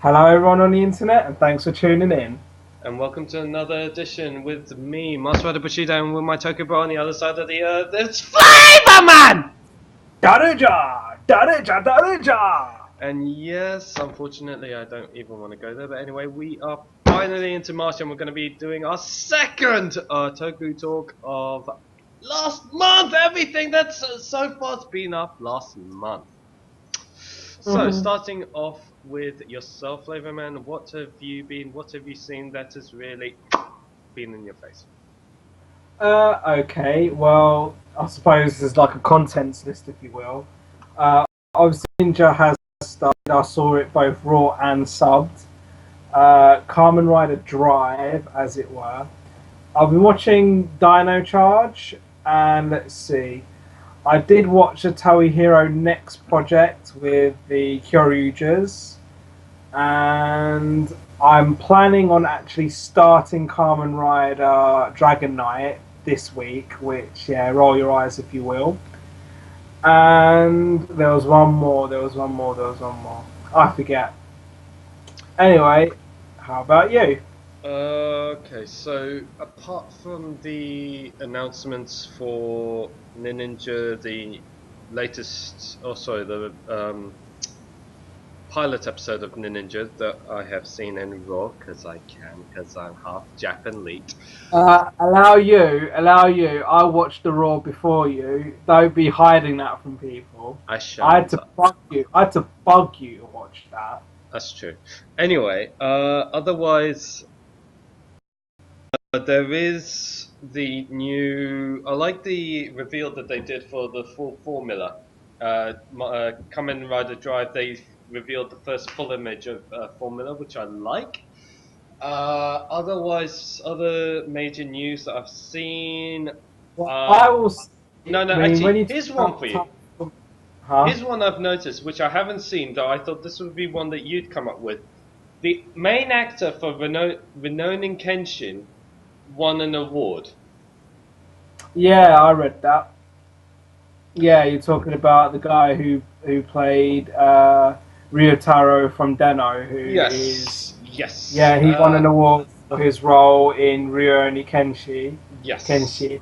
Hello, everyone on the internet, and thanks for tuning in. And welcome to another edition with me, Master Rider Bushido, and with my Toku Bro on the other side of the earth, it's Flayvaman! Darija! Darija! Darija! And yes, unfortunately, I don't even want to go there, but anyway, we are finally into March, and we're going to be doing our second Toku Talk of last month! Everything that's so far's been up last month. So, starting off with yourself, Flayvaman, what have you seen that has really been in your face? Okay, well, I suppose there's like a contents list, if you will. Obviously, Ninja has started, I saw it both raw and subbed. Kamen Rider Drive, as it were. I've been watching Dino Charge, and let's see. I did watch the Toei Hero Next project with the Kyoryujas, and I'm planning on actually starting Kamen Rider Dragon Knight this week, which, yeah, roll your eyes if you will. And there was one more. I forget. Anyway, how about you? Okay, so apart from the announcements for Ninninger, the latest, the pilot episode of Ninninger that I have seen in Raw, because I'm half Japanese. Allow you. I watched the Raw before you. Don't be hiding that from people. I shan't. I had to bug you to watch that. That's true. Anyway, otherwise, there is the new. I like the reveal that they did for the full formula. Kamen Rider Drive, they revealed the first full image of formula, which I like. Otherwise, other major news that I've seen. Well, I will. Actually, here's one for you. Huh? Here's one I've noticed, which I haven't seen, though I thought this would be one that you'd come up with. The main actor for Rurouni Kenshin won an award. Yeah, I read that. Yeah, you're talking about the guy who played Ryotaro from Deno, who is Yes. Yeah, he won an award for his role in Rurouni Yes. Kenshi.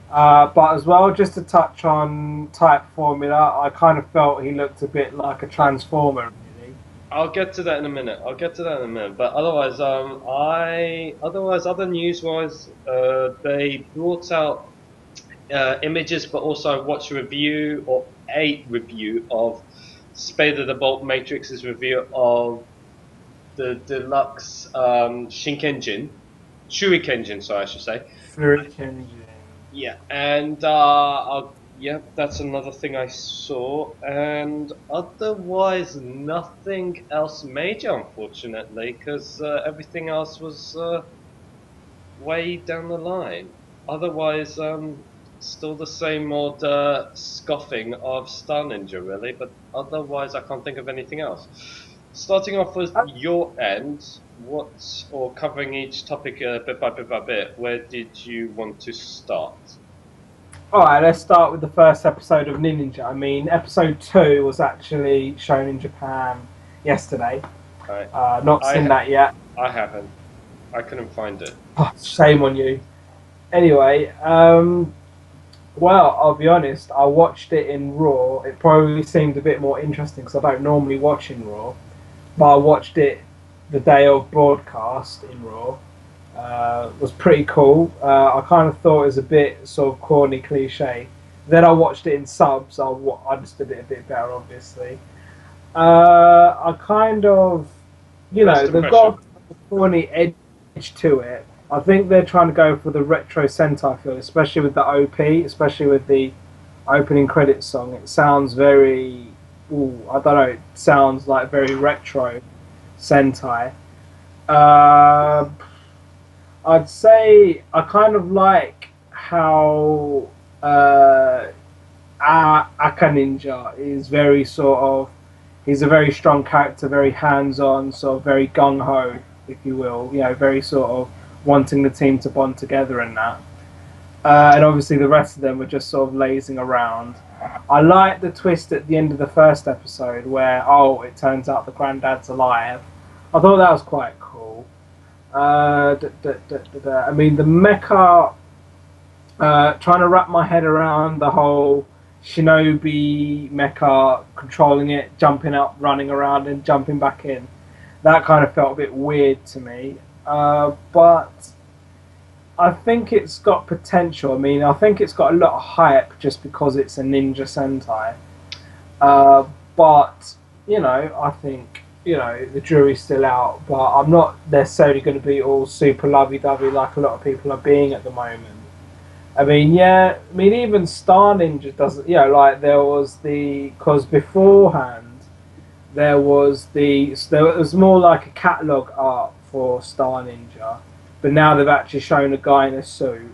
But as well, just to touch on type formula, I kind of felt he looked a bit like a transformer. Really. I'll get to that in a minute. But otherwise, other news was, they brought out images, but also watched a review of Spade of the Bolt Matrix's review of the deluxe Shurikenjin, sorry, I should say. Shurikenjin. Yeah, and that's another thing I saw, and otherwise nothing else major, unfortunately, because everything else was way down the line. Otherwise, still the same old scoffing of Star Ninja, really, but otherwise I can't think of anything else. Starting off with your end, or covering each topic bit by bit, where did you want to start? Alright, let's start with the first episode of Ninja. I mean, episode 2 was actually shown in Japan yesterday. Not seen that yet. I haven't. I couldn't find it. Oh, shame on you. Anyway, well, I'll be honest, I watched it in Raw. It probably seemed a bit more interesting because I don't normally watch in Raw. But I watched it the day of broadcast in Raw. It was pretty cool. I kind of thought it was a bit sort of corny cliche. Then I watched it in subs. I understood it a bit better, obviously. I kind of, they've got a corny edge to it. I think they're trying to go for the retro Sentai feel, especially with the OP, especially with the opening credits song. It sounds very, I don't know, it sounds like very retro Sentai. I'd say I kind of like how Aka Ninja is very sort of, he's a very strong character, very hands-on, sort of very gung-ho, if you will, very sort of wanting the team to bond together and that. And obviously the rest of them were just sort of lazing around. I like the twist at the end of the first episode where, it turns out the granddad's alive. I thought that was quite cool. I mean, the mecha. Trying to wrap my head around the whole shinobi mecha, controlling it, jumping up, running around, and jumping back in. That kind of felt a bit weird to me. But I think it's got potential. I mean, I think it's got a lot of hype just because it's a ninja sentai. But I think the jury's still out. But I'm not necessarily going to be all super lovey-dovey like a lot of people are being at the moment. I mean, yeah. I mean, even Star Ninja doesn't. Like there was because beforehand there was more like a catalog art for Star Ninja, but now they've actually shown a guy in a suit.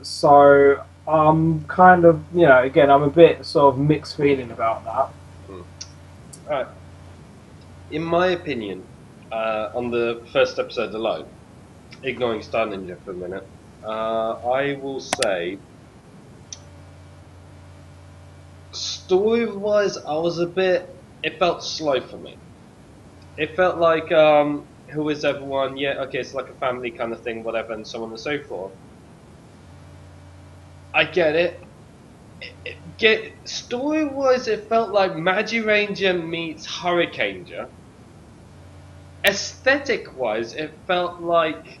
So I'm kind of, again, I'm a bit sort of mixed feeling about that. Alright. In my opinion, on the first episode alone, ignoring Star Ninja for a minute, I will say, story-wise, it felt slow for me. It felt like, who is everyone? Yeah, okay, it's like a family kind of thing, whatever, and so on and so forth. I get it. Story-wise, it felt like Magi Ranger meets Hurricaneger. Aesthetic-wise, it felt like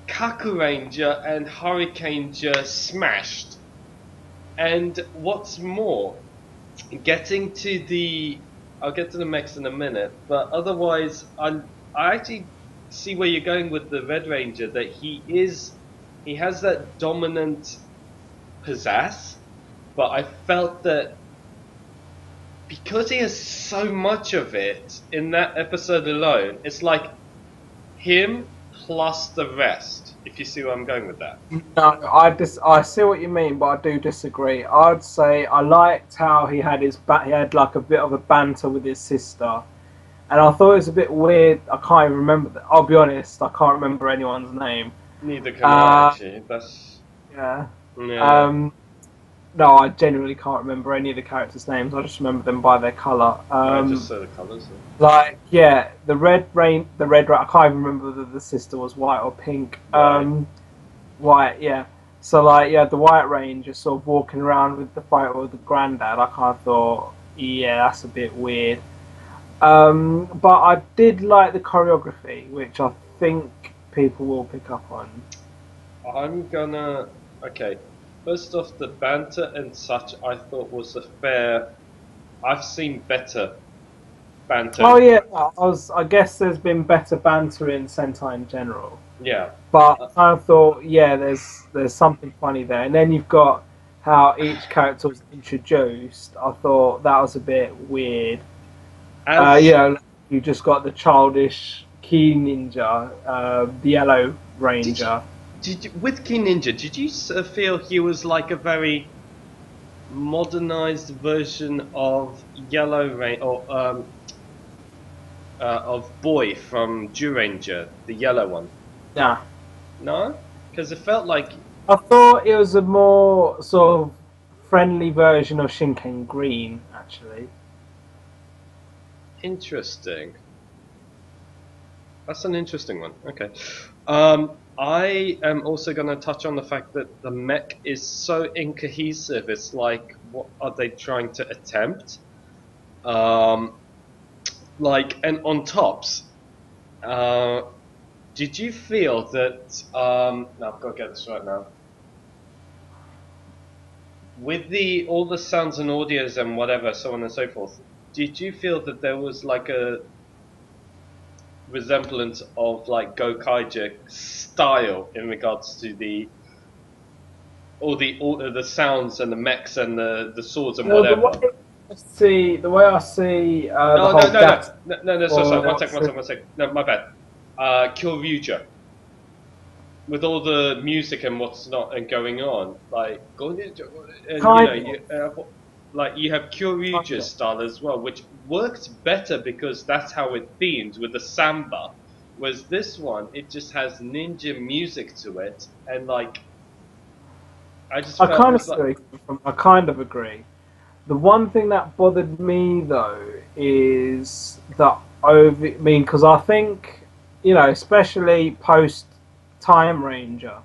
Kaku Ranger and Hurricaneger smashed. And what's more, I'll get to the mechs in a minute, but otherwise, I actually see where you're going with the Red Ranger, that he has that dominant pizzazz, but I felt that because he has so much of it in that episode alone, it's like him plus the rest, if you see where I'm going with that. No, I see what you mean, but I do disagree. I'd say I liked how he had he had like a bit of a banter with his sister, and I thought it was a bit weird. I can't even remember. I'll be honest, I can't remember anyone's name. Neither can I, actually. Yeah. Yeah. No, I genuinely can't remember any of the characters' names. I just remember them by their colour. I just saw the colours. The red rain, I can't even remember whether the sister was white or pink. White, yeah. So the White Ranger sort of walking around with the fighter with the granddad. I kind of thought, yeah, that's a bit weird. But I did like the choreography, which I think people will pick up on. Okay. First off, the banter and such I thought was a fair. I've seen better banter. Oh yeah, I guess there's been better banter in Sentai in general. Yeah. But I thought, yeah, there's something funny there, and then you've got how each character was introduced. I thought that was a bit weird. You just got the childish Key Ninja, the Yellow Ranger. With Key Ninja, did you feel he was like a very modernized version of Yellow Ranger, or of Boy from Ranger, the yellow one? Nah. No? Because it felt like... I thought it was a more sort of friendly version of Shinken Green, actually. Interesting. That's an interesting one. Okay. I am also going to touch on the fact that the mech is so incohesive. It's like, what are they trying to attempt? And on tops, did you feel that? No, I've got to get this right now. With all the sounds and audios and whatever, so on and so forth, did you feel that there was like a resemblance of like Gokaiger style in regards to all the sounds and the mechs and the swords and whatever? The way I see no, sorry, one sec. No, my bad. Kyoryuger. With all the music and what's not and going on, you have Kyoryuger's style as well, which works better because that's how it themes with the samba. Whereas this one, it just has ninja music to it, and I kind of agree. The one thing that bothered me though is that over. I mean, because I think, especially post Time Ranger,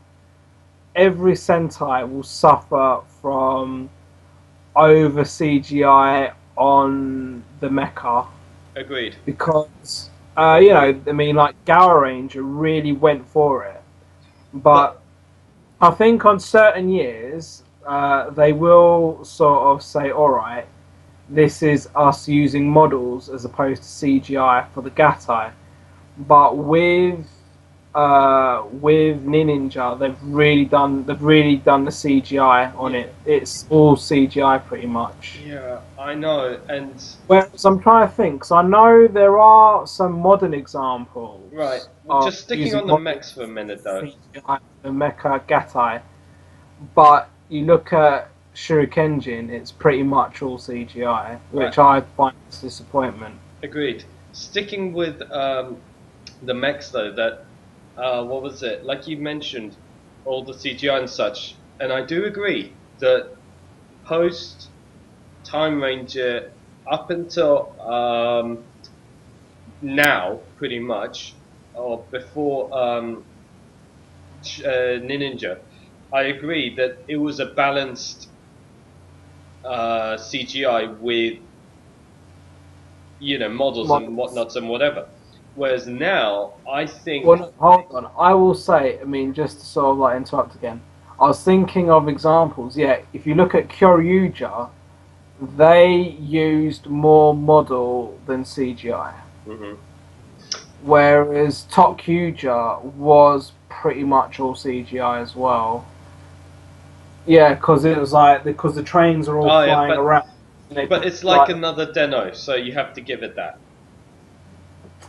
every Sentai will suffer from over CGI on the mecha Agreed. because I mean, like Gower Ranger really went for it, But but I think on certain years they will sort of say, all right, this is us using models as opposed to CGI for the Gatai. But with Ninninger, they've really done the CGI on yeah, it. It's all CGI pretty much. yeah, I know, and Whereas I'm trying to think, 'cause I know there are some modern right. examples Well, of just sticking using on the models mechs for a for minute though. CGI, the Mecha Gatai. But you look at Shurikenjin, it's pretty much all CGI, Right. which I find is disappointment. Agreed. Sticking with the mechs though, that what was it? Like you mentioned, all the CGI and such, and I do agree that post Time Ranger up until now, pretty much, or before Ninja, I agree that it was a balanced CGI with models and Models. whatnots and whatever. Whereas now, I think Well, no, hold on. I will say, I mean, just to sort of like interrupt again, I was thinking of examples. Yeah, if you look at Kyoryuja, they used more model than CGI, mhm. whereas Tokuja was pretty much all CGI as well. Yeah, because it was like because the trains are all Oh yeah, flying around. And they but put, it's like like another Deno, so you have to give it that.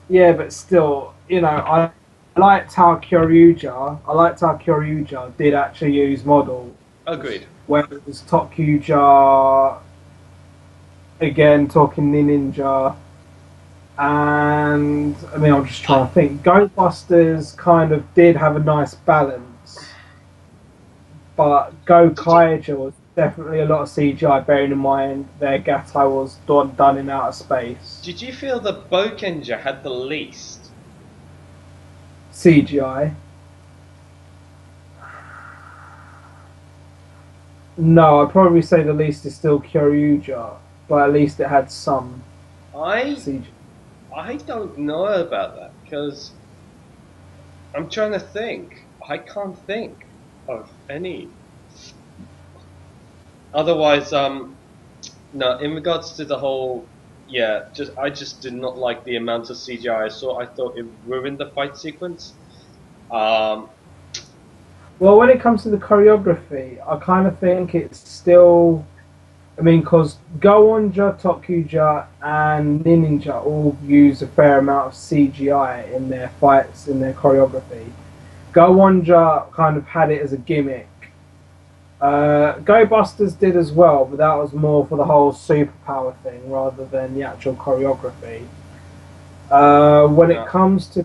yeah, but still, I liked how Kyoryuja did actually use models, Agreed. whereas Tokuja, again, talking Ninja, and I mean, I'm just trying to think. Ghostbusters kind of did have a nice balance, but Go Did you Kaija was definitely a lot of CGI, bearing in mind their Gatai was done in outer space. did you feel that Bokenja had the least? CGI. No, I'd probably say the least is still Kyoryuja, but at least it had some I CGI. I don't know about that because I'm trying to think. I can't think of any. Otherwise, no. In regards to the whole, yeah, I just did not like the amount of CGI I saw. I thought it ruined the fight sequence. Um, Well, when it comes to the choreography, I kind of think it's still. I mean, because Goonja, Tokuja, and Ninja all use a fair amount of CGI in their fights, in their choreography. Goonja kind of had it as a gimmick. Go Busters did as well, but that was more for the whole superpower thing rather than the actual choreography. When it no, comes to,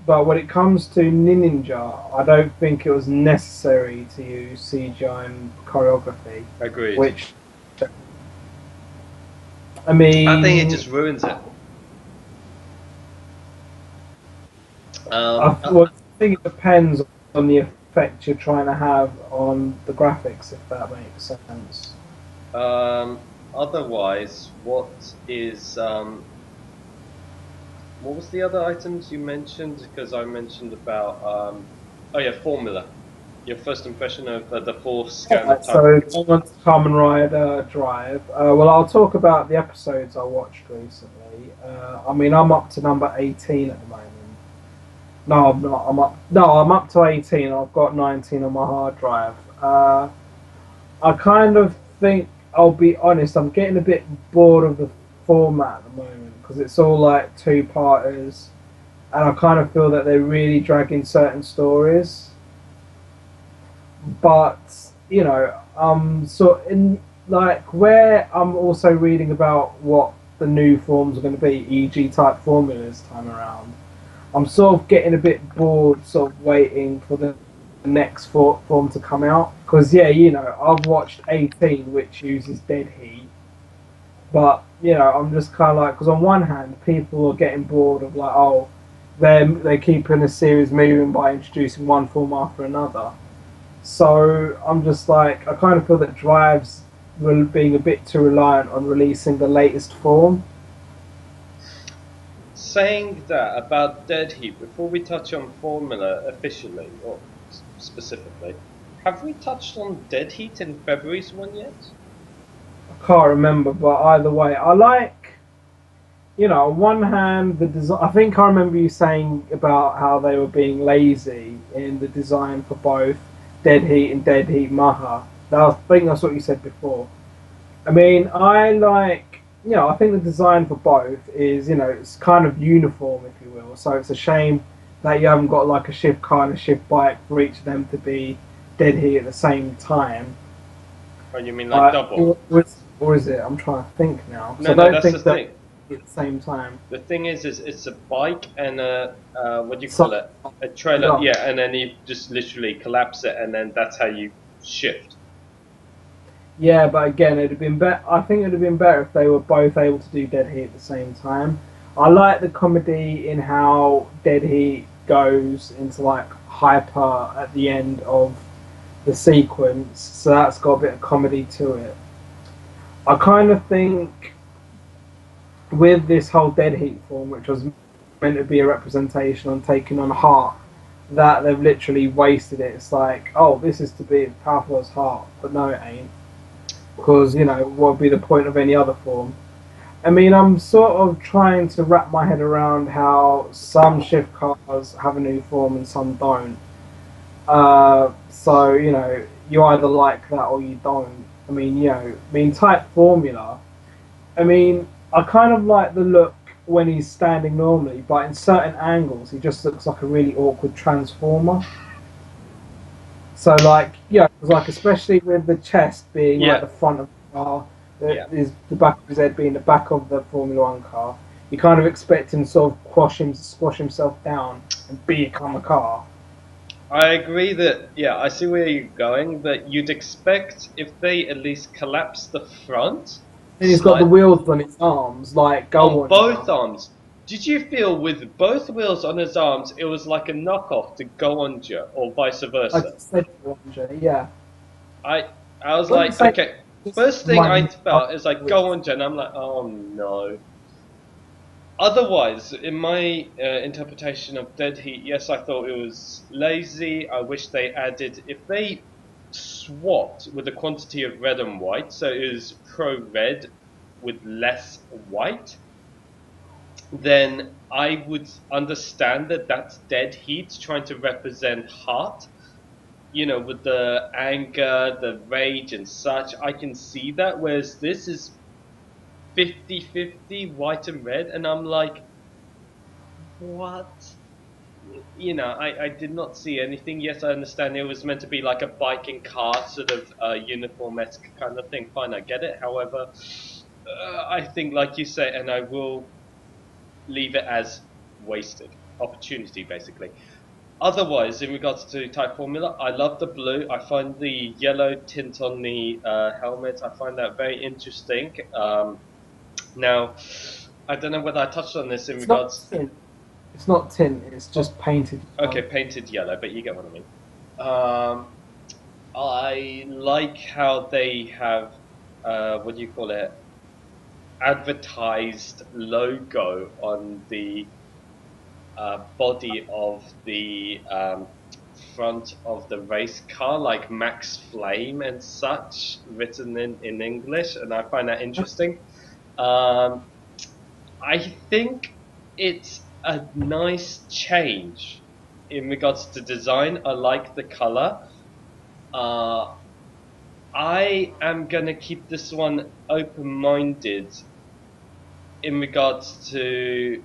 but when it comes to Ninja, I don't think it was necessary to use CGI and choreography. agreed. Which, I I think it mean, just ruins it. I, well, I think it depends on the effect you're trying to have on the graphics, if that makes sense. Otherwise, what was the other items you mentioned? Because I mentioned about oh yeah, formula. Your first impression of the fourth scan Alright, type. so going on to Kamen Rider Drive. Well, I'll talk about the episodes I watched recently. I mean, I'm up to number 18 at the moment. No, I'm not. I'm up to 18. I've got 19 on my hard drive. I kind of think, I'll be honest, I'm getting a bit bored of the format at the moment because it's all like two-parters, and I kind of feel that they're really dragging certain stories. But so in like where I'm also reading about what the new forms are going to be, e.g., type formula this time around. I'm sort of getting a bit bored, sort of waiting for the next form to come out. Because, yeah, I've watched 18, which uses dead heat. But you know, I'm just kind of like, because on one hand, people are getting bored of like, oh, they're keeping a series moving by introducing one form after another. So I'm just like, I kind of feel that Drive's being a bit too reliant on releasing the latest form. Saying that about Dead Heat, before we touch on Formula officially or specifically, have we touched on Dead Heat in February's one yet? I can't remember, but either way, I like, you know, on one hand, the design. I think I remember you saying about how they were being lazy in the design for both Dead Heat and Dead Heat Maha. I think that's what you said before. I mean, I like, you know, I think the design for both is, you know, it's kind of uniform, if you will. So it's a shame that you haven't got like a shift car and a shift bike for each of them to be Dead Heat at the same time. Or you mean like double? Or is it? I'm trying to think now. So No, I no, don't that's the think that thing. at the same time. The thing is it's a bike and a what do you call So, it? A trailer, yeah, and then you just literally collapse it, and then that's how you shift. yeah, but again, it'd have been better. I think it'd have been better if they were both able to do Dead Heat at the same time. I like the comedy in how Dead Heat goes into like hyper at the end of the sequence, so that's got a bit of comedy to it. I kind of think with this whole Dead Heat form, which was meant to be a representation on taking on Heart, that they've literally wasted it. It's like, oh, this is to be as powerful as Heart, but no, it ain't. Because, you know, what would be the point of any other form? I mean, I'm sort of trying to wrap my head around how some shift cars have a new form and some don't. So, you know, you either like that or you don't. I mean, you know, type formula. I mean, I kind of like the look when he's standing normally, but in certain angles, he just looks like a really awkward transformer. So, like, yeah, like especially with the chest being like Yeah, the front of the car, yeah. the back of his head being the back of the Formula One car. You kind of expect him to sort of squash himself down and become a car. I agree that, yeah, I see where you're going, that you'd expect if they at least collapse the front And he's got the slight wheels on his arms, like go on on both now. arms. Did you feel with both wheels on his arms, it was like a knockoff to Go Onja or vice I versa? just said Ranger, yeah. I I was Wouldn't like, say okay, just first thing I money felt is like Go Onja, and I'm like, oh no. Otherwise, in my interpretation of Dead Heat, yes, I thought it was lazy. I wish they added, if they swapped with the quantity of red and white, so it was pro red with less white, then I would understand that that's Dead Heat trying to represent Heart. You know, with the anger, the rage, and such, I can see that. Whereas this is 50-50 white and red, and I'm like, what? You know, I did not see anything. Yes, I understand it was meant to be like a bike and car sort of uniform esque kind of thing. Fine, I get it. However, I think, like you say, and I will leave it as wasted opportunity, basically. Otherwise, in regards to type formula, I love the blue. I find the yellow tint on the helmet. I find that very interesting. Now, I don't know whether I touched on this in It's not regards. tint. It's not tint. It's Oh, just painted. okay, painted yellow, but you get what I mean. Um, I like how they have, what do you call it, advertised logo on the body of the front of the race car, like Max Flame and such, written in English, and I find that interesting. Um, I think it's a nice change in regards to design. I like the color. Uh, I am gonna keep this one open-minded in regards to,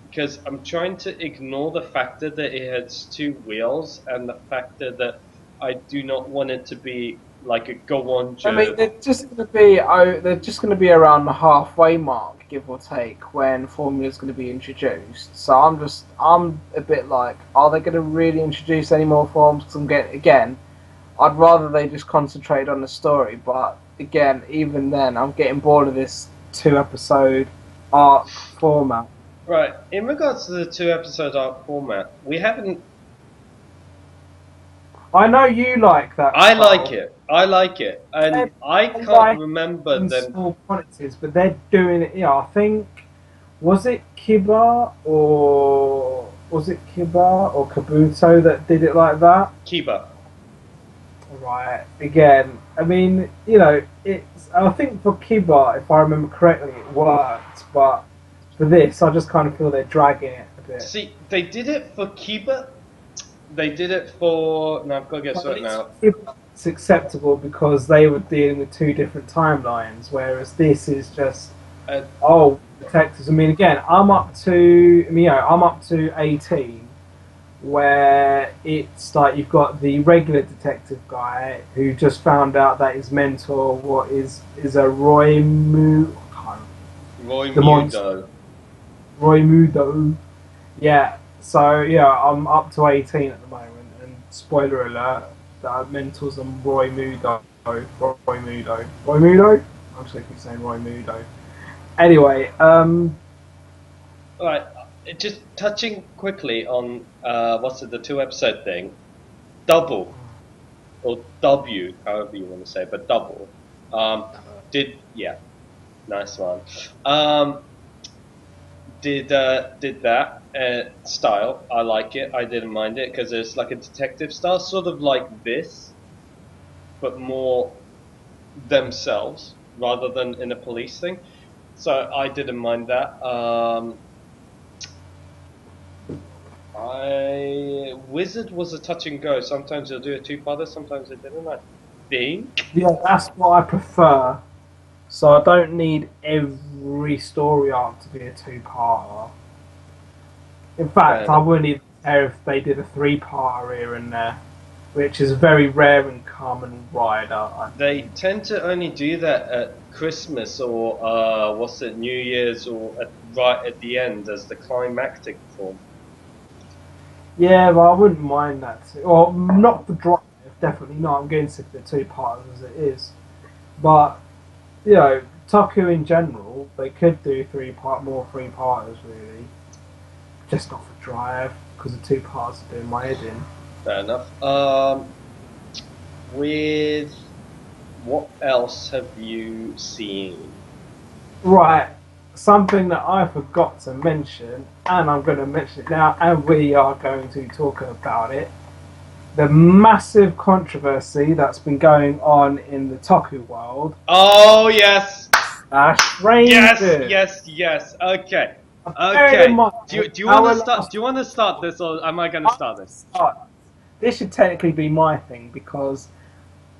because I'm trying to ignore the factor that it has two wheels and the factor that I do not want it to be like a go on I mean, job. they're just going to be around the halfway mark, give or take, when Formula's going to be introduced. So I'm a bit like, are they going to really introduce any more forms? Because I'm getting again, I'd rather they just concentrate on the story. But again, even then, I'm getting bored of this 2 episode arc format. Right. In regards to the 2 episode arc format, we haven't. I know you like that I like style. it. I like it, and I I can't like remember in them. small quantities, but they're doing it. Yeah, I think was it Kiba or Kabuto that did it like that? Kiba. Right. Again, I mean, it's. I think for Kiba, if I remember correctly, it worked, but for this, I just kind of feel they're dragging it a bit. See, they did it for Kiba. They did it for. No, I've got to get But it now. it's acceptable because they were dealing with two different timelines, whereas this is just Uh, detectives. I mean, again, I'm up to 18, where it's like you've got the regular detective guy who just found out that his mentor is a Roy the monster. Mudo. Roy Mudo. Yeah. So yeah, I'm up to 18 at the moment, and spoiler alert, that mentors on Roy Mudo. Roy Mudo. Roy Mudo. I'm just keep saying Roy Mudo. Anyway, Right. Just touching quickly on the 2 episode thing. Double or W, however you want to say, but double. Nice one. Did that style? I like it. I didn't mind it because it's like a detective style, sort of like this, but more themselves rather than in a police thing. So I didn't mind that. Wizard was a touch and go. Sometimes he'll do a two-parter, sometimes it didn't. I think. yeah, that's what I prefer. So I don't need every story arc to be a two-parter. In fact, I wouldn't even care if they did a three-parter here and there, which is very rare in Kamen Rider. They tend to only do that at Christmas or New Year's, or right at the end as the climactic form. Yeah, but I wouldn't mind that. Or not for Drive, definitely not. I'm getting sick of the two-parters as it is. But Toku in general, they could do more three-parters really. Just not for Drive, because the two-parters are doing my head in. Fair enough. With what else have you seen? Right, something that I forgot to mention, and I'm going to mention it now, and we are going to talk about it. The massive controversy that's been going on in the Toku world. Oh yes. Rangers. Yes. Okay. Do you want to start this, or am I going to start this? This should technically be my thing because,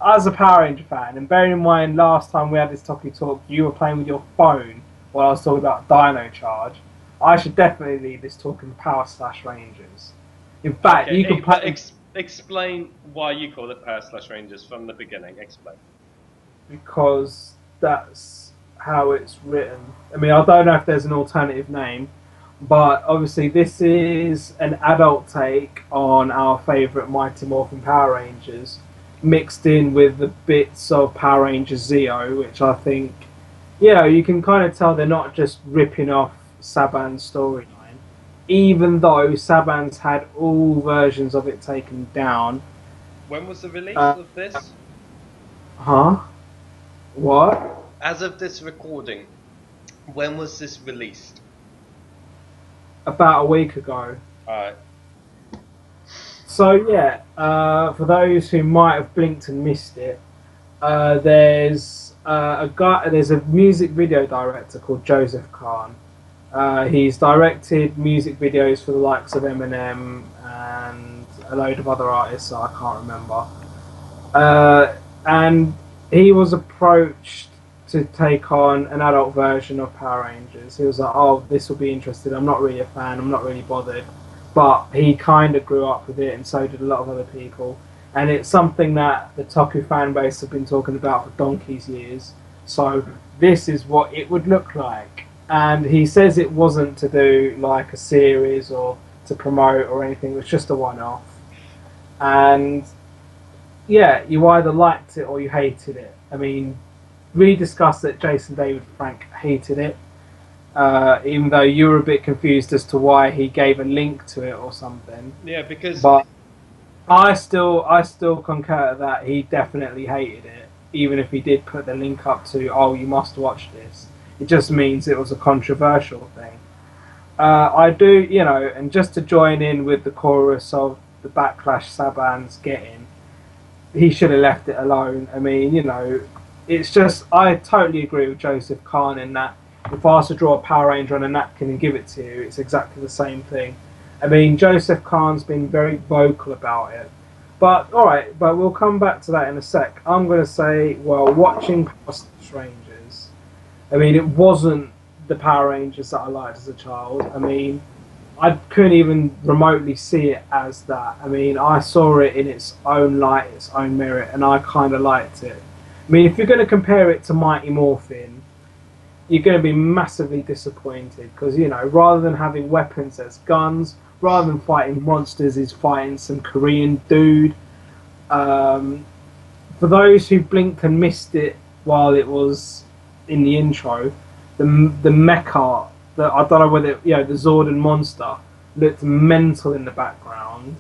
as a Power Ranger fan, and bearing in mind last time we had this Toku Talk, you were playing with your phone while I was talking about Dino Charge. I should definitely leave this talking Power / Rangers. In fact, you can play. Explain why you call it Power / Rangers from the beginning. Explain. Because that's how it's written. I mean, I don't know if there's an alternative name, but obviously this is an adult take on our favourite Mighty Morphin Power Rangers, mixed in with the bits of Power Rangers Zeo, which I think, you can kind of tell they're not just ripping off Saban's storyline, even though Saban's had all versions of it taken down. When was the release of this? Huh? What? As of this recording, when was this released? About a week ago. Alright. So for those who might have blinked and missed it, there's a music video director called Joseph Kahn. He's directed music videos for the likes of Eminem and a load of other artists that I can't remember. And he was approached to take on an adult version of Power Rangers. He was like, oh, this will be interesting. I'm not really a fan. I'm not really bothered. But he kind of grew up with it, and so did a lot of other people. And it's something that the Toku fan base have been talking about for donkey's years. So this is what it would look like. And he says it wasn't to do like a series or to promote or anything. It was just a one-off. And you either liked it or you hated it. I mean, we discussed that Jason David Frank hated it, even though you were a bit confused as to why he gave a link to it or something. Yeah, because But I still concur that he definitely hated it, even if he did put the link up to, oh, you must watch this. It just means it was a controversial thing. I do, you know, and just to join in with the chorus of the backlash Saban's getting, he should have left it alone. I mean, you know, it's just, I totally agree with Joseph Kahn in that if I was to draw a Power Ranger on a napkin and give it to you, it's exactly the same thing. I mean, Joseph Kahn's been very vocal about it. But, alright, but we'll come back to that in a sec. I'm going to say, well, watching Power Rangers, I mean, it wasn't the Power Rangers that I liked as a child. I mean, I couldn't even remotely see it as that. I mean, I saw it in its own light, its own merit, and I kind of liked it. I mean, if you're going to compare it to Mighty Morphin, you're going to be massively disappointed because, you know, rather than having weapons, there's guns. Rather than fighting monsters, he's fighting some Korean dude. For those who blinked and missed it while it was in the intro, the mecha, I don't know whether, you know, the Zord and monster looked mental in the background.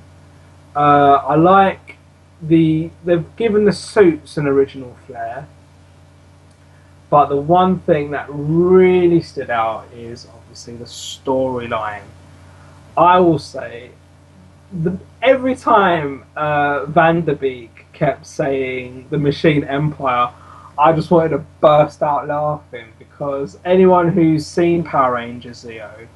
I like they've given the suits an original flair. But the one thing that really stood out is obviously the storyline. I will say, every time Vanderbeek kept saying the Machine Empire, I just wanted to burst out laughing because anyone who's seen Power Rangers Zeo,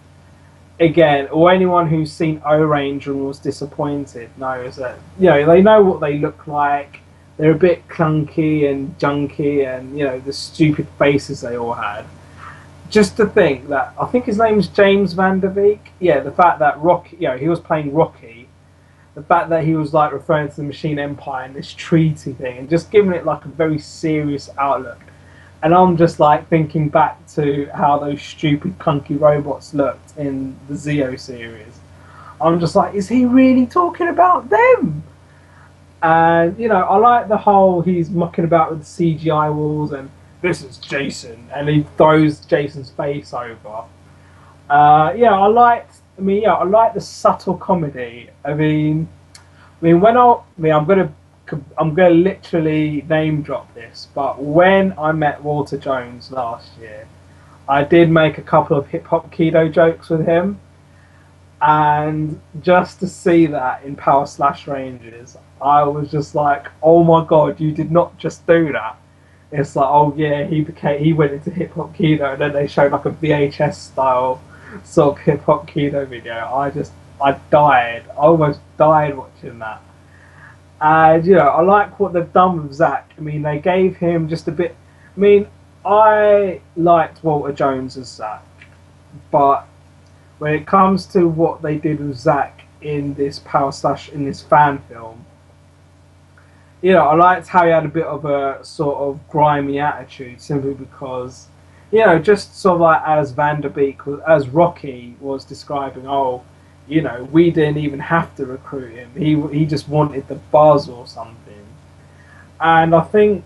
again, or anyone who's seen O-Ranger and was disappointed knows that, you know, they know what they look like. They're a bit clunky and junky and, you know, the stupid faces they all had. Just to think that, I think his name's James Vanderbeek. Yeah, the fact that Rocky, you know, he was playing Rocky. The fact that he was like referring to the Machine Empire and this treaty thing and just giving it like a very serious outlook. And I'm just like thinking back to how those stupid clunky robots looked in the Zeo series. I'm just like, is he really talking about them? And, you know, I like the whole he's mucking about with the CGI walls and this is Jason, and he throws Jason's face over. Yeah, I liked the subtle comedy. I'm gonna literally name drop this, but when I met Walter Jones last year, I did make a couple of hip hop keto jokes with him. And just to see that in Power Slash Rangers, I was just like, oh my god, you did not just do that. It's like, oh yeah, he went into hip hop keto, and then they showed like a VHS style sort of hip hop keto video. I died. I almost died watching that. And you know, I like what they've done with Zach. I mean, they gave him just a bit. I mean, I liked Walter Jones as Zach, but when it comes to what they did with Zach in this in this fan film, you know, I liked how he had a bit of a sort of grimy attitude simply because, you know, just sort of like as Vanderbeek, as Rocky was describing, oh, you know, we didn't even have to recruit him. He just wanted the buzz or something. And I think,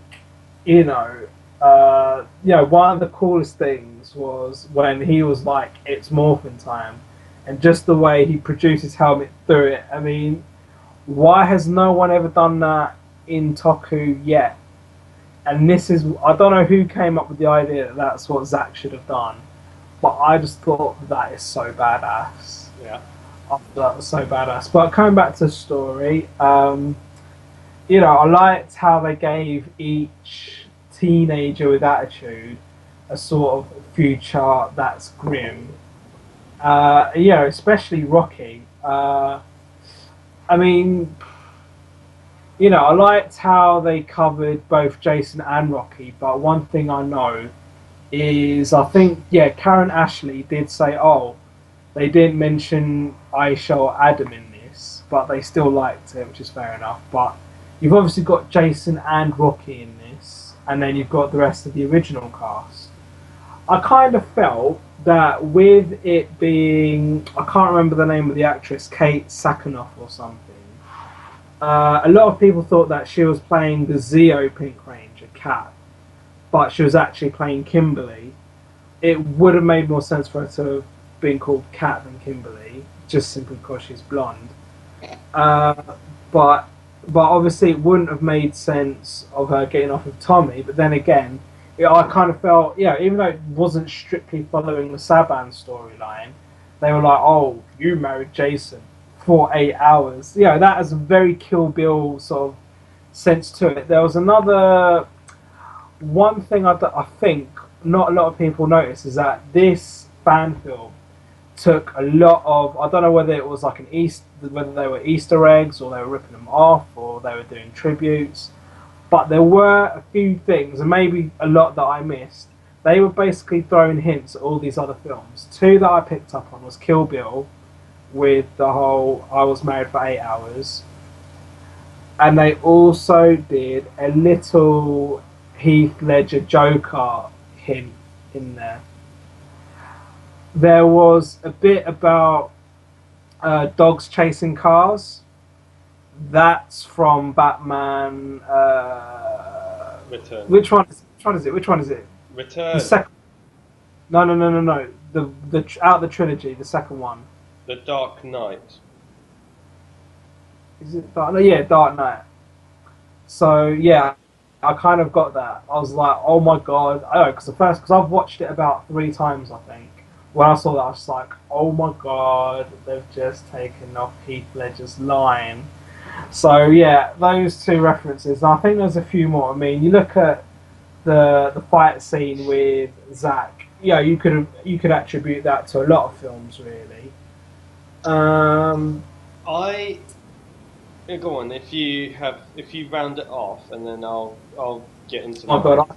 you know, one of the coolest things was when he was like, it's morphin' time. And just the way he produced his helmet through it. I mean, why has no one ever done that in Toku yet? And this is, I don't know who came up with the idea that that's what Zack should have done, but I just thought that is so badass. Yeah, I thought that was so badass. But coming back to the story, you know, I liked how they gave each teenager with attitude a sort of future that's grim. You know, especially Rocky. I mean, you know, I liked how they covered both Jason and Rocky, but one thing I know is, I think, yeah, Karen Ashley did say, oh, they didn't mention Aisha or Adam in this, but they still liked it, which is fair enough. But you've obviously got Jason and Rocky in this, and then you've got the rest of the original cast. I kind of felt that with it being, I can't remember the name of the actress, Kate Sakanoff or something, a lot of people thought that she was playing the Zeo Pink Ranger, Cat. but she was actually playing Kimberly, it would have made more sense for her to have been called Kat than Kimberly, just simply because she's blonde. Uh, but obviously it wouldn't have made sense of her getting off with Tommy. But then again, I kind of felt, even though it wasn't strictly following the Saban storyline, they were like, "Oh, you married Jason for 8 hours." That has a very Kill Bill sort of sense to it. There was another one thing I think not a lot of people notice is that this fan film took a lot of, I don't know whether it was like whether they were Easter eggs or they were ripping them off or they were doing tributes, but there were a few things and maybe a lot that I missed. They were basically throwing hints at all these other films. Two that I picked up on was Kill Bill with the whole I was married for 8 hours, and they also did a little Heath Ledger Joker hint in there. There was a bit about dogs chasing cars. That's from Batman. Return. Which one is it? Which one is it? Return. The second. No. The out of the trilogy, the second one. The Dark Knight. Is it Dark? No, yeah, Dark Knight. So yeah, I kind of got that. I was like, oh my god, I know, because I've watched it about 3 times, I think. When I saw that, I was like, oh my god, they've just taken off Heath Ledger's line. So yeah, those 2 references. And I think there's a few more. I mean, you look at the fight scene with Zack. You could attribute that to a lot of films, really. Go on. If you round it off, and then I'll get into. Oh god,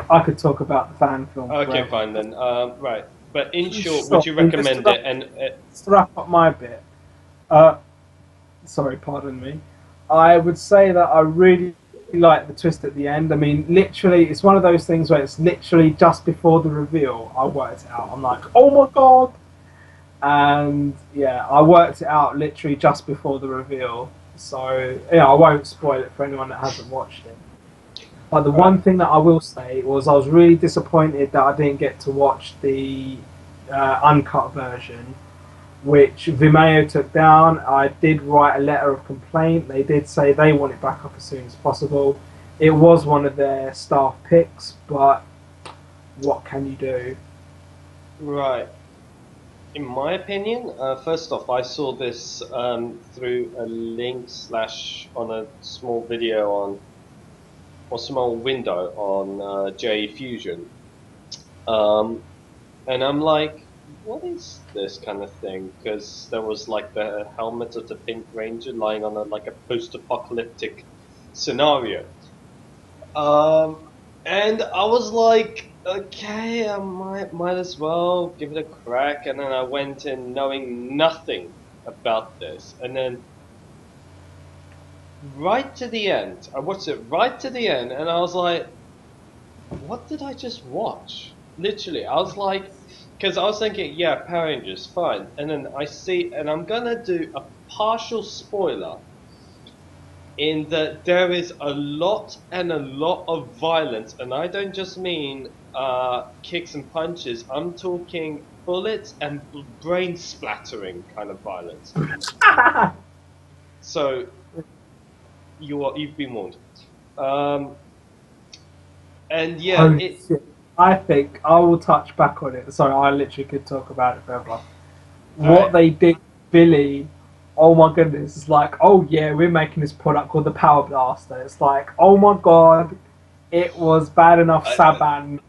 I could talk about the fan film. Okay, forever. fine then. Right, but in short, would you recommend it? And to wrap up my bit, sorry, pardon me. I would say that I really like the twist at the end. I mean, literally, it's one of those things where it's literally just before the reveal. I worked it out. I'm like, oh my god. And yeah, I worked it out literally just before the reveal. So yeah, I won't spoil it for anyone that hasn't watched it. But the one thing that I will say was I was really disappointed that I didn't get to watch the uncut version, which Vimeo took down. I did write a letter of complaint. They did say they want it back up as soon as possible. It was one of their staff picks, but what can you do? Right. In my opinion, first off, I saw this through a link / on a small video or small window on J Fusion, and I'm like, what is this kind of thing? Because there was like the helmet of the Pink Ranger lying on like a post-apocalyptic scenario, and I was like, okay, I might as well give it a crack. And then I went in knowing nothing about this, and then right to the end, I watched it right to the end, and I was like, what did I just watch? Literally, I was like, because I was thinking, yeah, Power Rangers, fine, and then I see, and I'm gonna do a partial spoiler in that there is a lot of violence, and I don't just mean kicks and punches. I'm talking bullets and brain splattering kind of violence. So you've been warned. And yeah, I think I will touch back on it. Sorry, I literally could talk about it forever. What they did, Billy. Oh my goodness! It's like, oh yeah, we're making this product called the Power Blaster. It's like, oh my god, it was bad enough. Saban.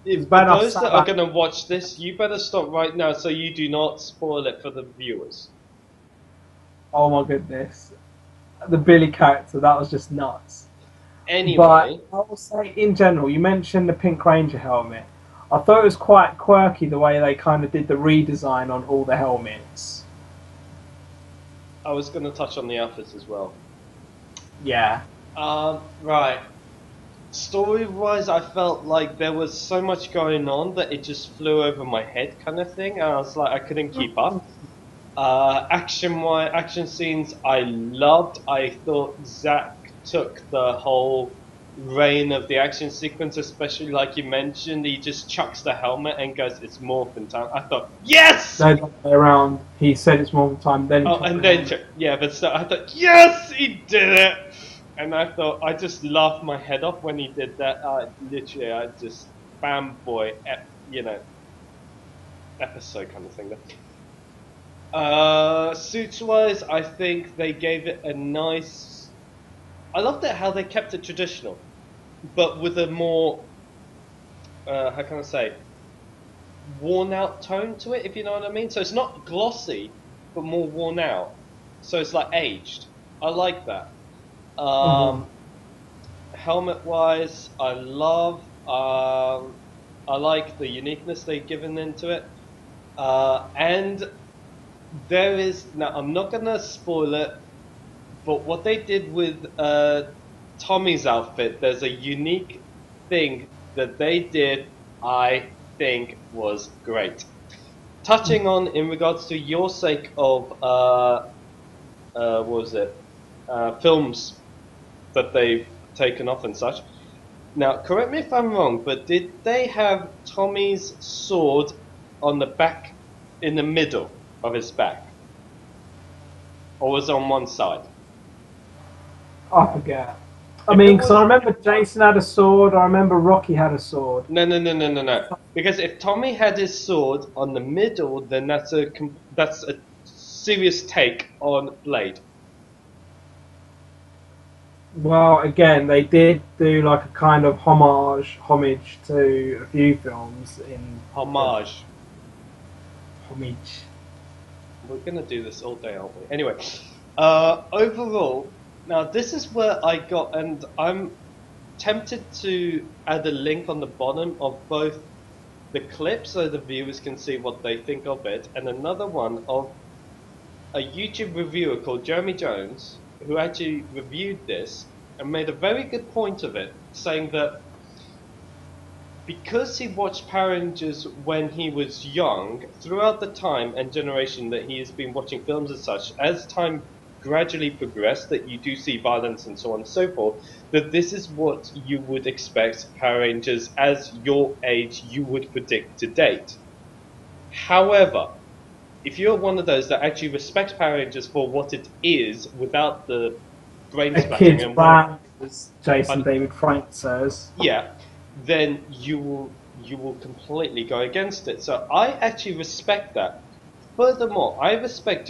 If those that are going to watch this, you better stop right now so you do not spoil it for the viewers. Oh my goodness, the Billy character, that was just nuts. Anyway, but I will say in general, you mentioned the Pink Ranger helmet. I thought it was quite quirky the way they kind of did the redesign on all the helmets. I was going to touch on the outfits as well. Yeah. Right. Story-wise, I felt like there was so much going on that it just flew over my head, kind of thing. And I was like, I couldn't keep up. Action scenes, I loved. I thought Zack took the whole reign of the action sequence, especially like you mentioned, he just chucks the helmet and goes, "It's morphin time." I thought, yes. No, the other way around. He said it's more time. Then he Oh, chucked and the then helmet. yeah, but so I thought, yes, he did it. And I thought, I just laughed my head off when he did that. Literally, I just fanboy, you know, episode kind of thing. Suits wise, I think they gave it a nice. I loved it how they kept it traditional, but with a more, how can I say, worn out tone to it, if you know what I mean. So it's not glossy, but more worn out. So it's like aged. I like that. Mhm. Helmet wise, I love. I like the uniqueness they've given into it. And there is now. I'm not gonna spoil it, but what they did with Tommy's outfit, there's a unique thing that they did. I think was great. Touching on in regards to your sake of what was it? Films that they've taken off and such. Now, correct me if I'm wrong, but did they have Tommy's sword on the back, in the middle of his back, or was it on one side? I forget. I If it mean, because I was remember Jason had a sword. I remember Rocky had a sword. no. Because if Tommy had his sword on the middle, then that's a serious take on Blade. Well, again, they did do like a kind of homage to a few films in Homage. homage. We're gonna do this all day, aren't we? Anyway, overall, now this is where I got, and I'm tempted to add a link on the bottom of both the clip so the viewers can see what they think of it, and another one of a YouTube reviewer called Jeremy Jones, who actually reviewed this and made a very good point of it, saying that because he watched Power Rangers when he was young, throughout the time and generation that he has been watching films as such, as time gradually progressed, that you do see violence and so on and so forth, that this is what you would expect Power Rangers as your age you would predict to date. However, if you're one of those that actually respects Power Rangers for what it is without the brain A splattering kid's and whatever, brand, as Jason but David Frank says. yeah, then you will completely go against it. So I actually respect that. Furthermore, I respect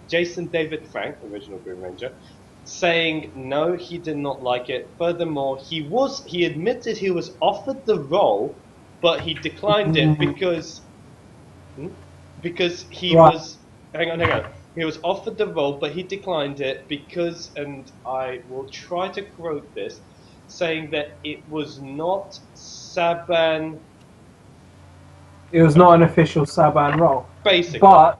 Jason David Frank, original Green Ranger, saying no, he did not like it. Furthermore, he admitted he was offered the role, but he declined it Mm, because hmm? because he right. was hang on. He was offered the role, but he declined it because, and I will try to quote this, saying that it was not Saban. It was not an official Saban role, Basically. but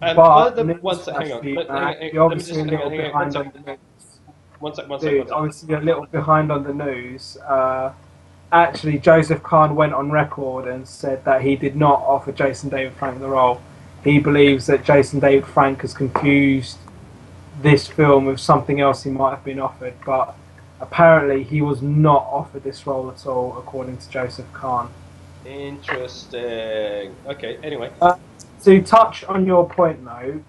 And but further, one sec, hang newsflash on. for you, Mac, Hang on, you're let me obviously just a little hang on. One behind sec, on the news. one Dude, sec. obviously you're a little behind on the news. Actually, Joseph Kahn went on record and said that he did not offer Jason David Frank the role. He believes that Jason David Frank has confused this film with something else he might have been offered, but apparently he was not offered this role at all, according to Joseph Kahn. Interesting. Okay, anyway. Uh, to touch on your point, though,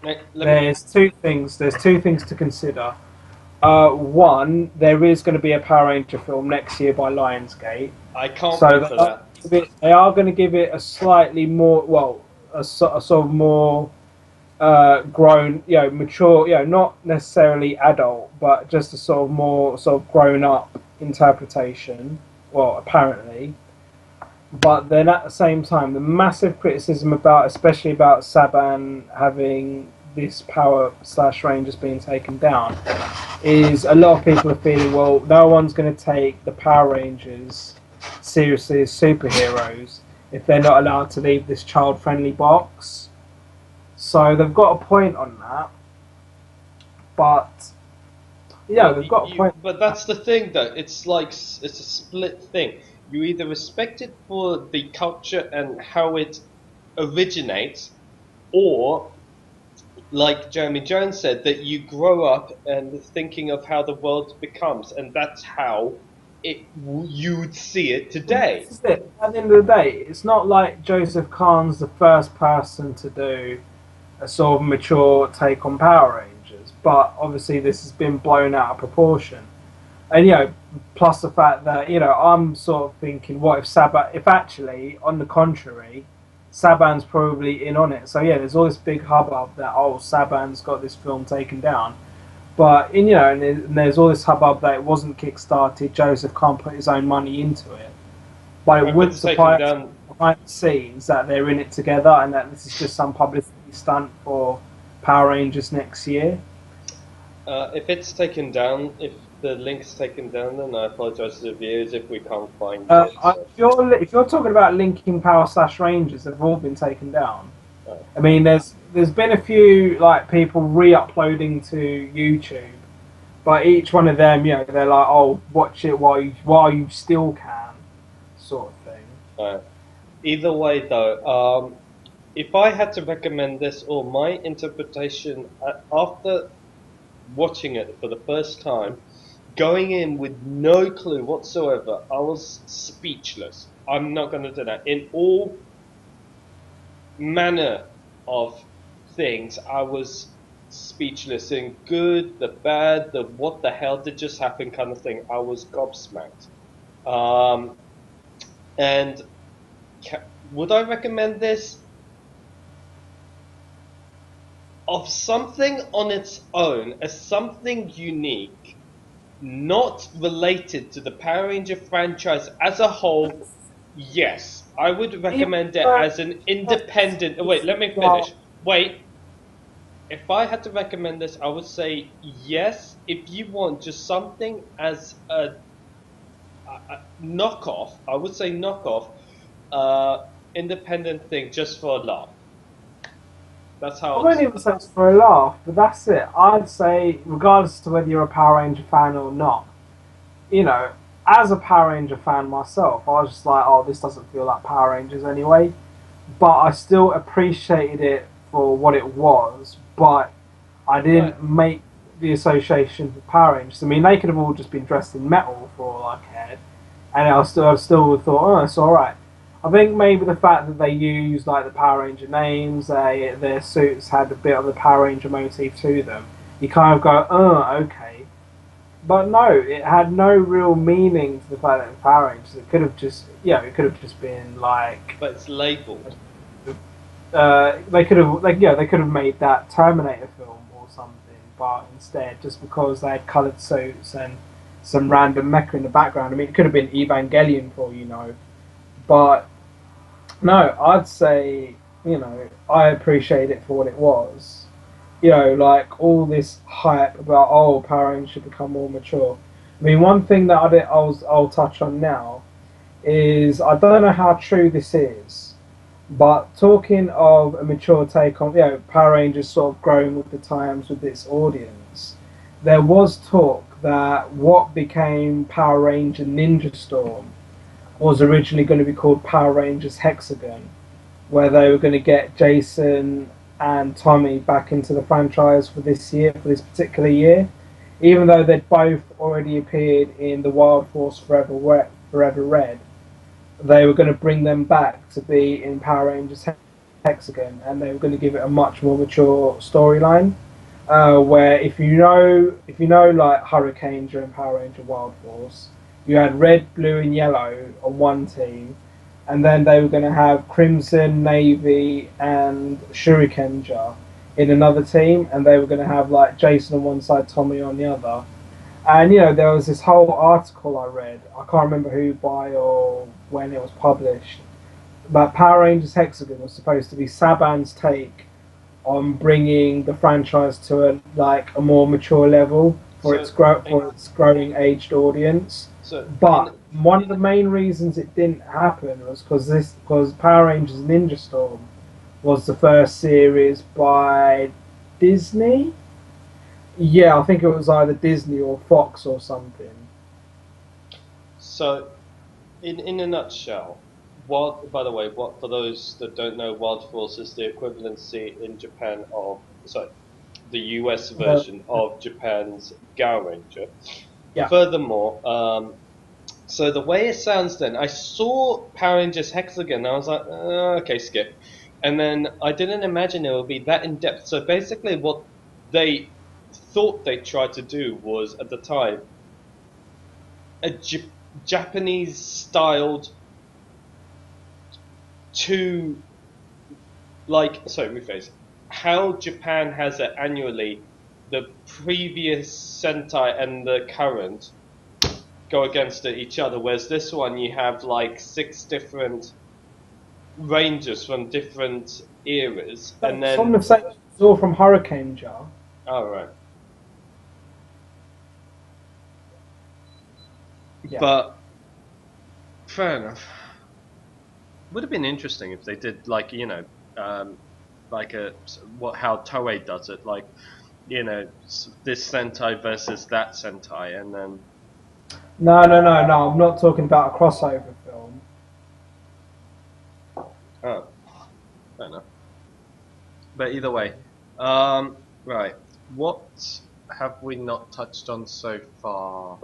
Let me. there's two things. There's two things to consider. One, there is going to be a Power Ranger film next year by Lionsgate, I can't so wait for that. they are going to give it a slightly more, well, a sort of more grown, mature, not necessarily adult, but just a sort of more sort of grown up interpretation. Well, apparently, but then at the same time, the massive criticism about, especially about Saban having this power slash Rangers being taken down, is a lot of people are feeling, well, no one's going to take the Power Rangers seriously as superheroes if they're not allowed to leave this child friendly box. So they've got a point on that, but yeah, Well, they've got a point. but that's the thing, though. It's like it's a split thing. You either respect it for the culture and how it originates, or like Jeremy Jones said, that you grow up and thinking of how the world becomes, and that's how you would see it Well, today. this is it. At the end of the day, it's not like Joseph Kahn's the first person to do a sort of mature take on Power Rangers, but obviously this has been blown out of proportion. And plus the fact that I'm sort of thinking, what if Saban? If actually, on the contrary, Saban's probably in on it. So yeah, there's all this big hubbub that Saban's got this film taken down. But and there's all this hubbub that it wasn't kickstarted. Joseph can't put his own money into it. But it wouldn't surprise behind the scenes that they're in it together, and that this is just some publicity stunt for Power Rangers next year. If it's taken down, if the link's taken down, then I apologise to the viewers if we can't find it. If you're talking about linking Power / Rangers, they've all been taken down. Oh. I mean, there's been a few people re-uploading to YouTube, but each one of them, they're like, oh, watch it while you still can, sort of thing. Either way, though, if I had to recommend this, or my interpretation after watching it for the first time, going in with no clue whatsoever, I was speechless. I'm not going to deny it. In all manner of things, I was speechless. In good, the bad, the what the hell did just happen kind of thing. I was gobsmacked. And would I recommend this? Of something on its own, as something unique, not related to the Power Ranger franchise as a whole, yes, I would recommend it as an independent. Wait, let me finish. Wait. If I had to recommend this, I would say yes. If you want just something as a knockoff, I would say knockoff, independent thing just for a laugh. That's how I wouldn't even say it's for a laugh, but that's it. I'd say, regardless to whether you're a Power Ranger fan or not, as a Power Ranger fan myself, I was just like, oh, this doesn't feel like Power Rangers anyway. But I still appreciated it for what it was, but I didn't make the association with Power Rangers. I mean, they could have all just been dressed in metal for all I cared, and I still thought, oh, it's alright. I think maybe the fact that they used the Power Ranger names, their suits had a bit of the Power Ranger motif to them. You kind of go, oh, okay. But no, it had no real meaning to the fact that it was Power Rangers. It could have just been like. But it's labelled. They could have made that Terminator film or something, but instead, just because they had coloured suits and some random mecha in the background, I mean, it could have been Evangelion for But no, I'd say, I appreciate it for what it was. All this hype about, oh, Power Rangers should become more mature. I mean, one thing that I'll touch on now is, I don't know how true this is, but talking of a mature take on, Power Rangers sort of growing with the times with its audience, there was talk that what became Power Ranger Ninja Storm was originally going to be called Power Rangers Hexagon, where they were going to get Jason and Tommy back into the franchise for this particular year, even though they'd both already appeared in the Wild Force Forever Red. They were going to bring them back to be in Power Rangers Hexagon, and they were going to give it a much more mature storyline, where if you know like Hurricane during Power Ranger Wild Force, you had red, blue, and yellow on one team, and then they were going to have Crimson, Navy, and Shurikenja in another team, and they were going to have Jason on one side, Tommy on the other. And there was this whole article I read. I can't remember who by or when it was published, but Power Rangers Hexagon was supposed to be Saban's take on bringing the franchise to a more mature level for its growing aged audience. But one of the main reasons it didn't happen was because Power Rangers Ninja Storm was the first series by Disney. Yeah, I think it was either Disney or Fox or something. So, in a nutshell, Wild, by the way, what for those that don't know, Wild Force is the equivalency in Japan of, sorry, the US Uh, version of Japan's Gao Ranger. yeah. Furthermore, so the way it sounds then, I saw Power Rangers Hexagon, and I was like, okay, skip. And then I didn't imagine it would be that in depth. So basically, what they thought they tried to do was, at the time, a Japanese styled to, like, sorry, rephrase, how Japan has it annually, the previous Sentai and the current go against each other, whereas this one you have like 6 different rangers from different eras, and It's on then the same. It's all from Hurricane Jar. oh right, Yeah. but fair enough. Would have been interesting if they did like like a what how Toei does it, like this Sentai versus that Sentai, and then No. I'm not talking about a crossover film. oh fair enough. But either way, right, what have we not touched on so far?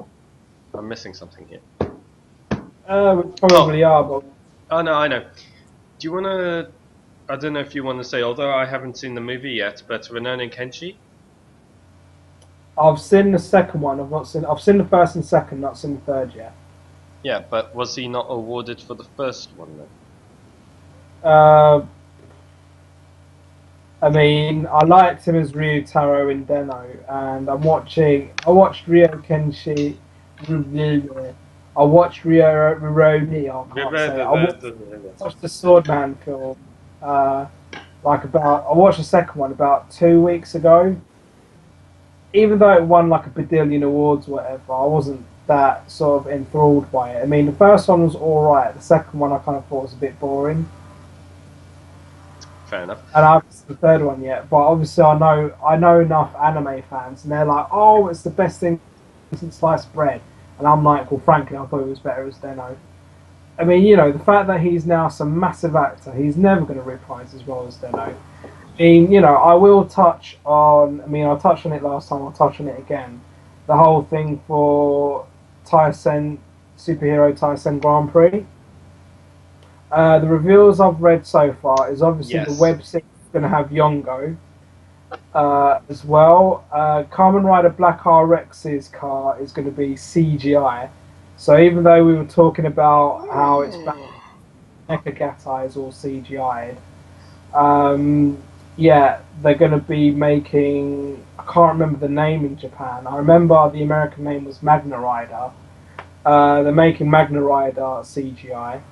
I'm missing something here. We probably are, but Oh no, I know. Do you want to? I don't know if you want to say, although I haven't seen the movie yet, but Renan Kenshi. I've seen the second one. I've seen the first and second, not seen the third yet. Yeah, but was he not awarded for the first one then? Uh, I mean, I liked him as Ryu Taro in Deno, and I watched Ryo Kenshi. I watched Ryo Roni. I can't say. Watched the Swordman film. I watched the second one about 2 weeks ago. Even though it won like a badillion awards, or whatever, I wasn't that sort of enthralled by it. I mean, the first one was all right. The second one I kind of thought was a bit boring. Fair enough. And I haven't seen the third one yet, but obviously I know enough anime fans, and they're like, "Oh, it's the best thing since sliced bread," and I'm like, "Well, frankly, I thought it was better as Deno." I mean, the fact that he's now some massive actor, he's never going to reprise as well as Deno. I mean, I will touch on. I mean, I touched on it last time. I'll touch on it again. The whole thing for Tyson Superhero Tyson Grand Prix. The reveals I've read so far is obviously the web series is going to have Yongo as well. Kamen Rider Black RX's car is going to be CGI. So even though we were talking about how it's Mecha Gatai is all CGI'd, yeah, they're going to be making. I can't remember the name in Japan. I remember the American name was Magna Rider. They're making Magna Rider CGI.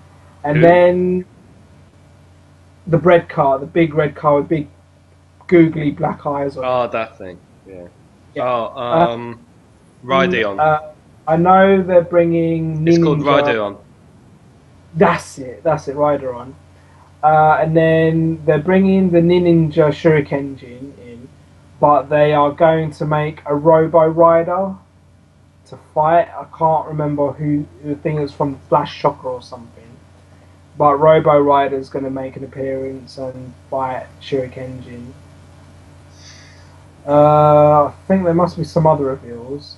And then the bread car, the big red car with big googly black eyes on it. Oh, that thing. Yeah. Yeah. Rhydon. I know they're bringing Ninninger. It's called Rhydon. That's it, Rhydon. And then they're bringing the Ninninger Shuriken in, but they are going to make a Robo Rider to fight. I can't remember who. I think it was from Flash Shocker or something. But Robo Rider is going to make an appearance and fight Shuriken. I think there must be some other reveals.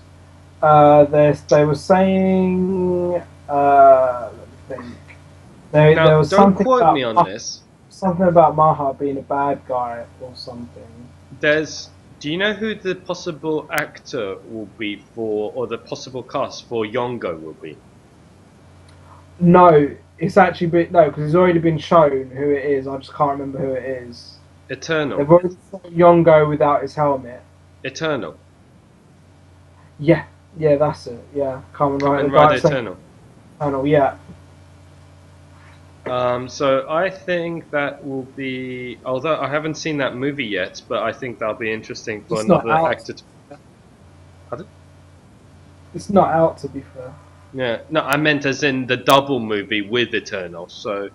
They were saying. Let me think. There was don't something quote about me on this. Something about Maha being a bad guy or something. Do you know who the possible actor will be for, or the possible cast for Yongo will be? No, it's actually because it's already been shown who it is. I just can't remember who it is. Eternal. They've already shown Yongo without his helmet. Eternal. Yeah, that's it. Yeah, Kamen Rider Eternal. Eternal, yeah. So I think that will be, although I haven't seen that movie yet, but I think that'll be interesting for another actor. Pardon? It's not out, to be fair. Yeah, no, I meant as in the double movie with Eternal. So,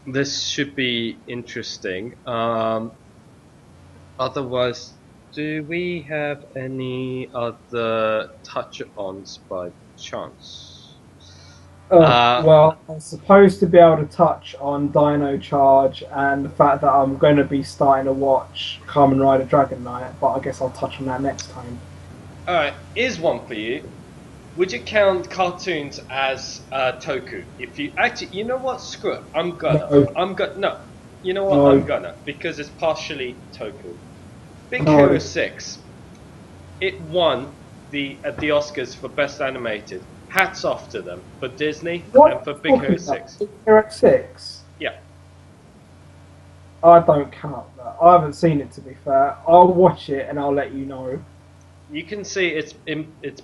this should be interesting. Otherwise, do we have any other touch-ons by chance? Well, I'm supposed to be able to touch on Dino Charge and the fact that I'm going to be starting to watch Kamen Rider Dragon Knight, but I guess I'll touch on that next time. Alright, here's one for you. Would you count cartoons as Toku? If you actually, you know what? Screw it. I'm gonna. No, I'm gonna. No. You know what? I'm no, gonna because it's partially Toku. Big Hero no. 6. It won the Oscars for Best Animated. Hats off to them for Disney What and for are Big you Hero talking about? 6. Hero 6? Yeah. I don't count that. I haven't seen it, to be fair. I'll watch it and I'll let you know. You can see it's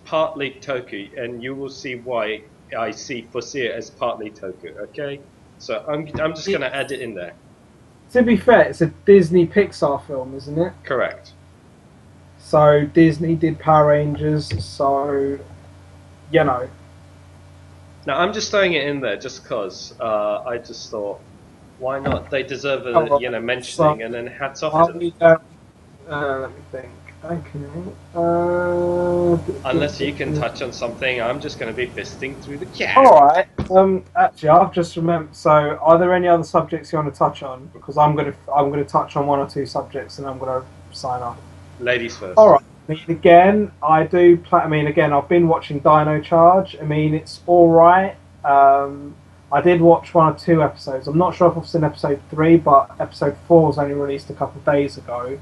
partly Toku, and you will see why I foresee it as partly Toku. Okay, so I'm just gonna add it in there. To be fair, it's a Disney Pixar film, isn't it? Correct. So Disney did Power Rangers, so you know. Now I'm just throwing it in there just cause I just thought, why not? They deserve mentioning, and then hats off to them. Let me think. Okay. Unless you can touch on something, I'm just going to be fisting through the chat. All right. Actually, I've just remembered. So, are there any other subjects you want to touch on? Because I'm gonna touch on one or two subjects, and I'm gonna sign off. Ladies first. All right. I mean, again, I do. I've been watching Dino Charge. I mean, it's all right. I did watch one or two episodes. I'm not sure if I've seen episode 3, but episode 4 was only released a couple of days ago.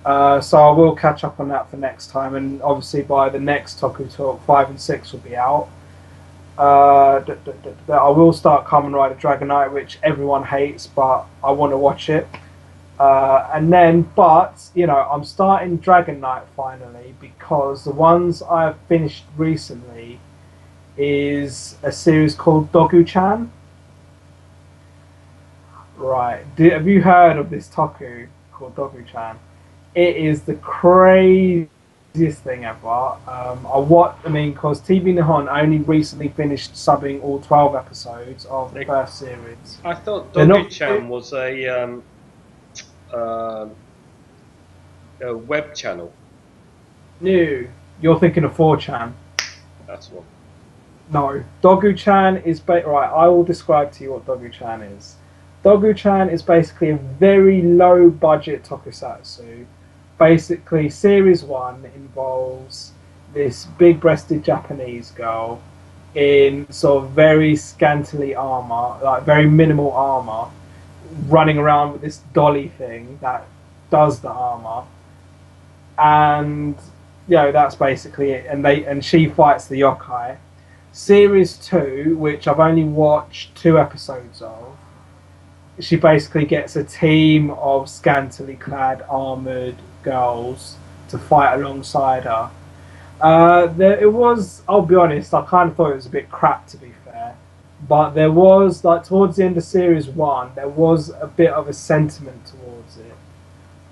So I will catch up on that for next time, and obviously by the next Toku Talk, 5 and 6 will be out. I will start Kamen Rider Dragon Knight, which everyone hates, but I want to watch it. I'm starting Dragon Knight finally because the ones I've finished recently is a series called Dogu-chan. Right. Have you heard of this Toku called Dogu-chan? It is the craziest thing ever. Because TV Nihon only recently finished subbing all 12 episodes of the first series. I thought Dogu-chan was a web channel. No, you're thinking of 4chan. That's one. No, Dogu-chan is right. I will describe to you what Dogu-chan is. Dogu-chan is basically a very low budget tokusatsu. Basically, series 1 involves this big-breasted Japanese girl in sort of very scantily armor, like very minimal armor, running around with this dolly thing that does the armor, and that's basically it. And she fights the yokai. Series 2, which I've only watched 2 episodes of, she basically gets a team of scantily clad armoured girls to fight alongside her. I'll be honest, I kind of thought it was a bit crap, to be fair. But there was, towards the end of Series 1, there was a bit of a sentiment towards it.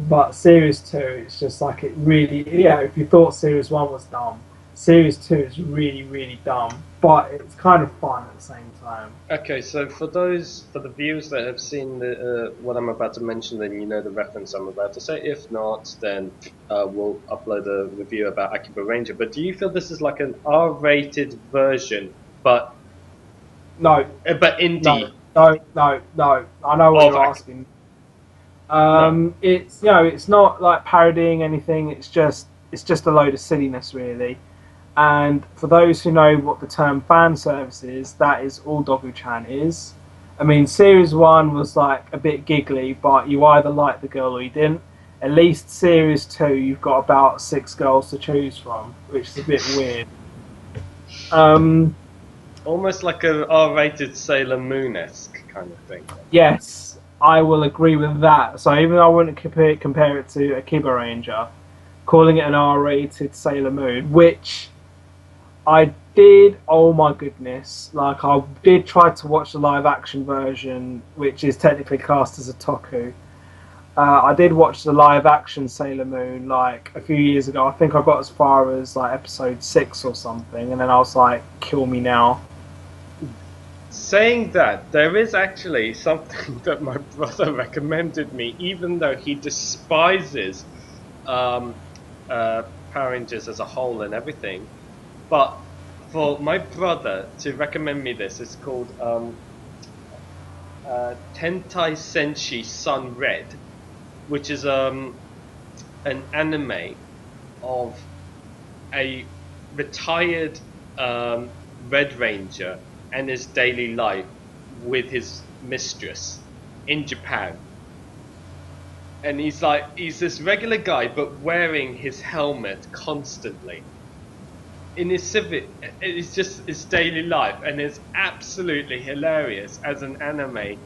But Series 2, it's just like it really, if you thought Series 1 was dumb, Series 2 is really, really dumb. But it's kind of fun at the same time. Okay, so for the viewers that have seen what I'm about to mention, then you know the reference I'm about to say. If not, then we'll upload a review about Akiba Ranger. But do you feel this is like an R-rated version, but no, but indie? No. I know what you're asking. No. It's not like parodying anything. It's just a load of silliness, really. And for those who know what the term fan service is, that is all Dogu-chan is. I mean, Series 1 was like a bit giggly, but you either liked the girl or you didn't. At least Series 2, you've got about 6 girls to choose from, which is a bit weird. Almost like a R-rated Sailor Moon-esque kind of thing. Yes, I will agree with that. So even though I wouldn't compare it to Akiba Ranger, calling it an R-rated Sailor Moon, which I did, oh my goodness, I did try to watch the live action version, which is technically classed as a Toku. I did watch the live action Sailor Moon a few years ago. I think I got as far as episode 6 or something, and then I was like, kill me now. Saying that, there is actually something that my brother recommended me, even though he despises Power Rangers as a whole and everything. But for my brother to recommend me this. It's called Tentai Senshi Sun Red, which is an anime of a retired Red Ranger and his daily life with his mistress in Japan. And he's this regular guy, but wearing his helmet constantly. In his it's just his daily life, and it's absolutely hilarious as an anime.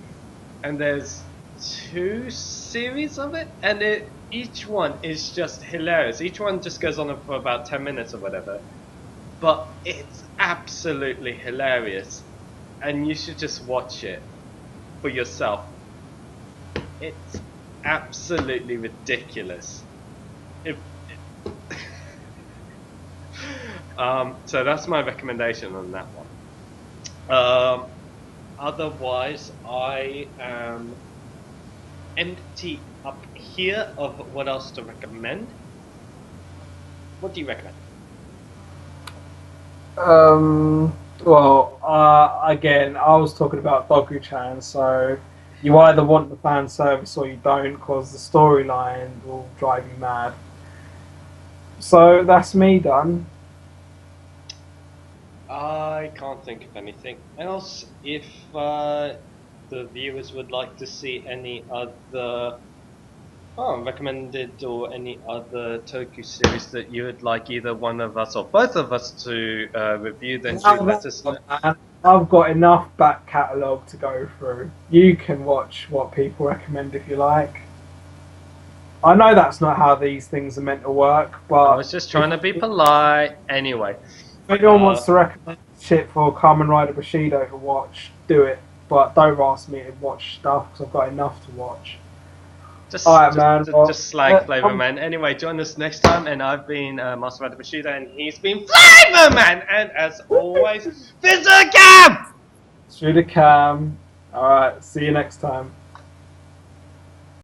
And there's 2 series of it, and each one is just hilarious. Each one just goes on for about 10 minutes or whatever, but it's absolutely hilarious, and you should just watch it for yourself. It's absolutely ridiculous. So that's my recommendation on that one. Otherwise, I am empty up here of what else to recommend. What do you recommend? Well, again, I was talking about Doku-chan, so you either want the fan service or you don't, because the storyline will drive you mad. So that's me done. I can't think of anything else. If the viewers would like to see any other recommended or any other Toku series that you would like either one of us or both of us to review, then do let us know. I've got enough back catalogue to go through. You can watch what people recommend if you like. I know that's not how these things are meant to work, but I was just trying to be polite. Anyway. If anyone wants to recommend shit for Kamen Rider Bushido to watch, do it. But don't ask me to watch stuff, because I've got enough to watch. Alright, man. Just slag Flayvaman. Anyway, join us next time, and I've been Master Rider Bushido, and he's been Flayvaman! And as always, Fizzle Cam! Through the cam. Alright, see you next time.